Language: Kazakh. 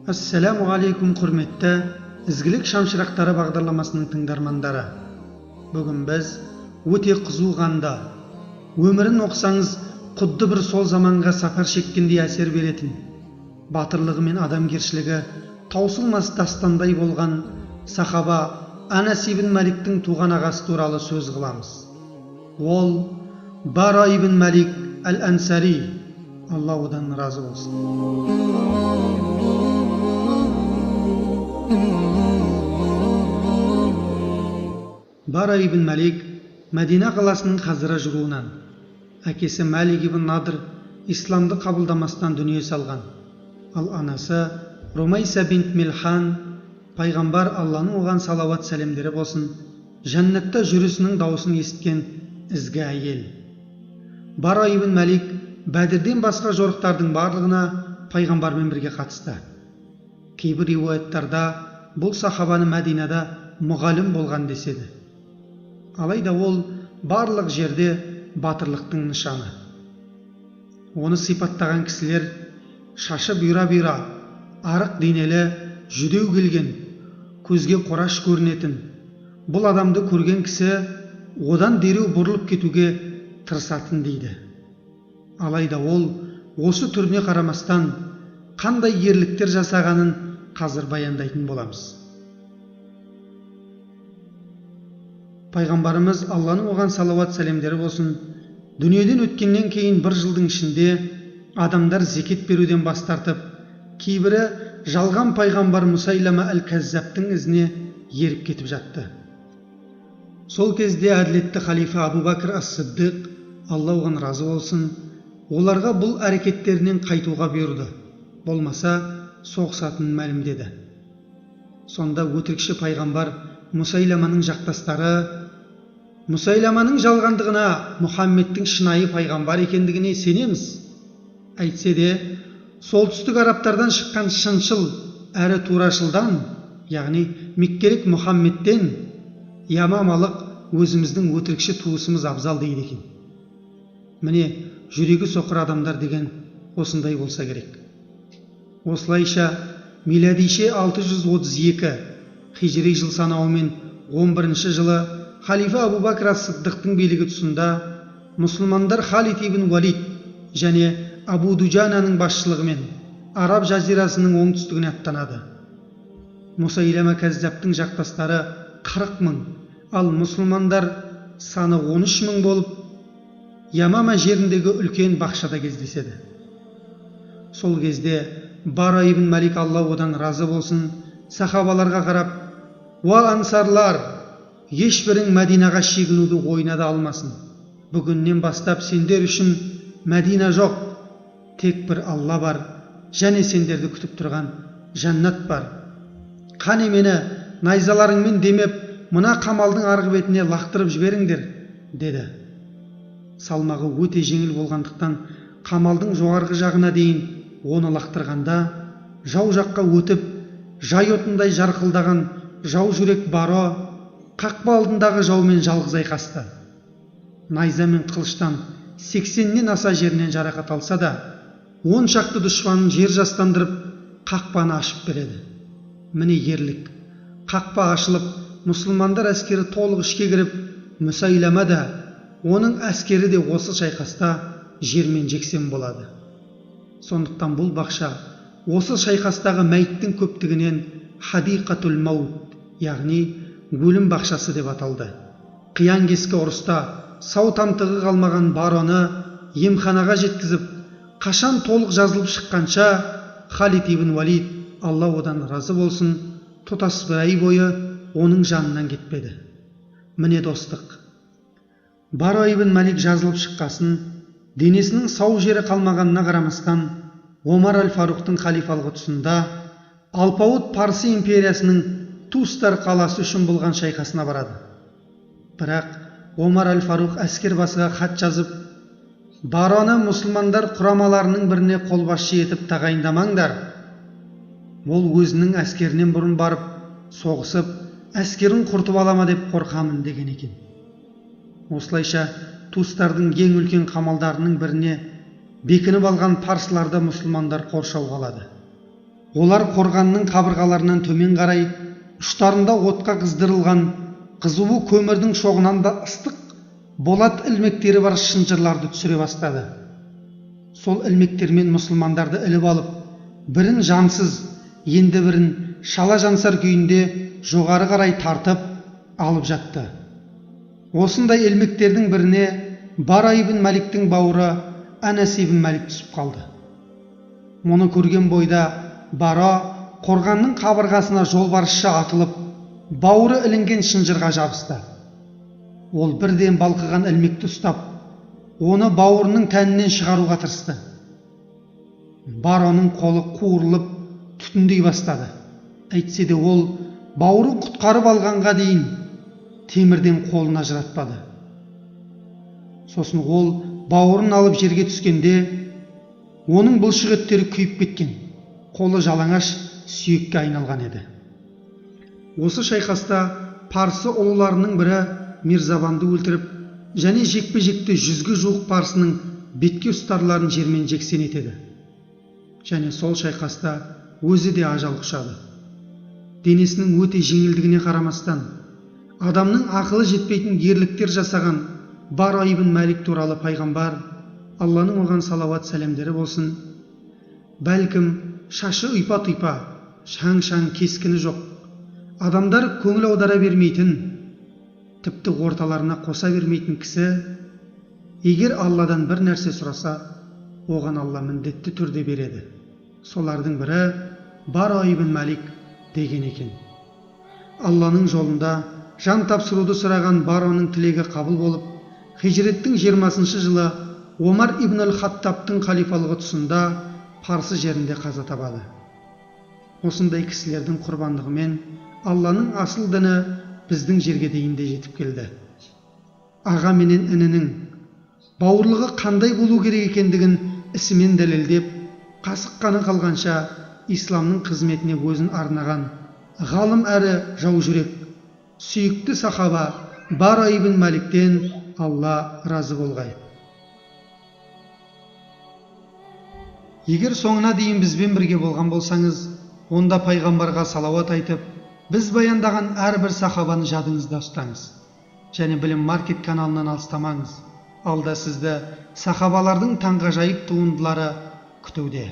Ассаламу алейкум құрметті ізгілік шамшырақтары бағдарламасының тыңдармандары. Бүгін біз өте қызуғанда, өмірін оқысаңыз құдды бір сол заманға сапар шеккендей әсер беретін, батырлығы мен адамгершілігі таусылмас дастандай болған сахаба Анас ибн Маликтің туған ағасы туралы сөз қыламыз. Ол Бара ибн Малик әл-Ансари, Алла одан разы болсын. Бара ибн Малик Мәдина қаласының Хазра жүруінен, әкесі Малик ибн Надр исламды қабылдамастан дүние салған, ал анасы Румайса бинт Милхан, пайғамбар Алланың оған салауат сәлемдері болсын, жәннатта жүрісінің дауысын есіткен ізгі әйел. Бара ибн Малик Бәдірден басқа жорықтардың барлығына пайғамбармен бірге қатысты. Кейбір риуаяттарда бұл сахабаны Мәдинада мұғалім болған деседі. Алайда ол барлық жерде батырлықтың нышаны. Оны сипаттаған кісілер шашы бұйра-бұйра, арық денелі, жүдеу келген, көзге қораш көрінетін. Бұл адамды көрген кісі одан дереу бұрылып кетуге тырысатын дейді. Алайда ол осы түріне қарамастан қандай ерліктер жасағанын қазір баяндайтын боламыз. Пайғамбарымыз Алланың оған салауат сәлемдері болсын, дүниеден өткеннен кейін бір жылдың ішінде адамдар зекет беруден бас тартып, кейбірі жалған пайғамбар Мұсайлама әл-Кәззаптың ізіне еріп кетіп жатты. Сол кезде әділетті халифа Абу Бәкір ас-Сиддиқ, Алла оған разы болсын, оларға бұл әрекеттерінен қайтуға бұйырды, болмаса соғысатынын мәлімдеді. Сонда өтірікші пайғамбар Мұсайламаның жақтастары Мұсайламаның жалғандығына, Мұхаммедтің шынайы пайғамбар екендігіне сенеміз. Әйтсе де, солтүстік араптардан шыққан шыншыл әрі турашылдан, яғни меккелік Мұхаммедтен, ямамалық өзіміздің өтірікші туысымыз абзал дейді екен. Міне, жүрегі соқыр адамдар деген осындай болса керек. Осылайша, миладише 632 хижри жыл санауымен 11-ші жылы халифа Абу Бәкір ас-Сиддиқтың билігі тұсында мұсылмандар Халид ибн Валид және Абу Дуджананың басшылығымен Араб жазирасының оңтүстігіне аттанады. Мұсайлама Кәззаптың жақтастары 40 000, ал мұсылмандар саны 13 000 болып, Ямама жеріндегі үлкен бақшада кездеседі. Сол кезде Бара ибн Малик, Алла одан разы болсын, сахабаларға қарап: «Уа ансарлар, ешбірің Мәдинаға шегінуді ойына да алмасын. Бүгіннен бастап сендер үшін Мәдина жоқ, тек бір Алла бар, және сендерді күтіп тұрған жәннат бар. Қане мені найзаларыңмен демеп, мына қамалдың арғы бетіне лақтырып жіберіңдер», деді. Салмағы өте жеңіл болғандықтан қамалдың жоғарғы жағына дейін оны лақтырғанда, жау жаққа өтіп, жай отындай жарқылдаған жау жүрек Бара қақпа алдындағы жаумен жалғыз айқасты. Найза мен қылыштан 80-нен аса жерінен жарақат алса да, 10 шақты дұшпанын жер жастандырып, қақпаны ашып береді. Міне ерлік. Қақпа ашылып, мұсылмандар әскері толық ішке кіріп, Мұсайлама да, оның әскері де осы шайқаста жермен жексен болады. Сондықтан бұл бақша осы шайқастағы мәйттің көптігінен Хадиқатул Маут, яғни өлім бақшасы деп аталды. Қиян кескі ұрыста сау тамтығы қалмаған Бараны емханаға жеткізіп, қашан толық жазылып шыққанша Халид ибн Валид, Алла одан разы болсын, тұтас бір ай бойы оның жанынан кетпеді. Міне достық. Бара ибн Малик жазылып шыққасын, денесінің сау жері қалмағанына қарамастан, Омар әл-Фаруқтың халифалығы тұсында Алпауыт Парсы империясының Тустар қаласы үшін болған шайқасына барады. Бірақ Омар әл-Фаруқ әскербасыға хат жазып, Бараны мұсылмандар құрамаларының біріне қолбасшы етіп тағайындамаңдар. Ол өзінің әскерінен бұрын барып, соғысып, әскерін құртып алама деп қорқамын деген екен. Осылайша туыстардың ең үлкен қамалдарының біріне бекініп алған парсыларды мұсылмандар қоршауға алады. Олар қорғанның қабырғаларынан төмен қарай ұштарында отқа қыздырылған қызуы көмірдің шоғынан да ыстық болат ілмектері бар шынжырларды түсіре бастады. Сол ілмектермен мұсылмандарды іліп алып, бірін жансыз, енді бірін шала жансар күйінде жоғары қарай тартып алып жатты. Осындай ілмектердің біріне Бара ибн Маликтің бауыры Анас ибн Малик түсіп қалды. Мұны көрген бойда Бара қорғанның қабырғасына жолбарысша атылып, бауыры ілінген шынжырға жабысты. Ол бірден балқыған ілмекті ұстап, оны бауырының тәнінен шығаруға тырысты. Бараның қолы қуырылып, түтіндей бастады. Әйтсе де ол бауырын құтқарып алғанға дейін темірден қолын ажыратпады. Сосын ол бауырын алып жерге түскенде, оның бұлшық еттері күйіп кеткен, қолы жалаңаш сүйекке айналған еді. Осы шайқаста парсы ұлыларының бірі Мирзабанды өлтіріп, және жекпе-жекте 100-ге жуық парсының бетке ұстарларын жермен жексен етеді. Және сол шайқаста өзі де ажал құшады. Денесінің өте жеңілдігіне қарамастан, адамның ақылы жетпейтін ерліктер жасаған Бара ибн Малик туралы пайғамбар, Алланың оған салауат сәлемдері болсын, бәлкім шашы ұйпа-тұйпа, шаң-шаң кескіні жоқ, адамдар көңіл аудара бермейтін, тіпті орталарына қоса бермейтін кісі, егер Алладан бір нәрсе сұраса, оған Алла міндетті түрде береді. Солардың бірі Бара ибн Малик деген екен. Алланың жолында жан тапсыруды сұраған Бараның тілегі қабыл болып, хижреттің 20-шы жылы Омар ибн аль-Хаттабтың халифалығы тұсында Парсы жерінде қаза табады. Осындай кісілердің құрбандығымен Алланың асыл діні біздің жерге дейін де жетіп келді. Аға менен інінің бауырлығы қандай болу керек екендігін ісімен дәлелдеп, қасық қаны қалғанша исламның қызметіне өзін арнаған ғалым әрі жау жүрек, сүйікті сахаба Бара ибн Маликтен Алла разы болғай. Егер соңына дейін бізбен бірге болған болсаңыз, онда пайғамбарға салауат айтып, біз баяндаған әрбір сахабаны жадыңызда ұстаңыз. Және Білім Маркет каналынан алыстамаңыз. Алда сізді сахабалардың таңғажайып туындылары күтуде.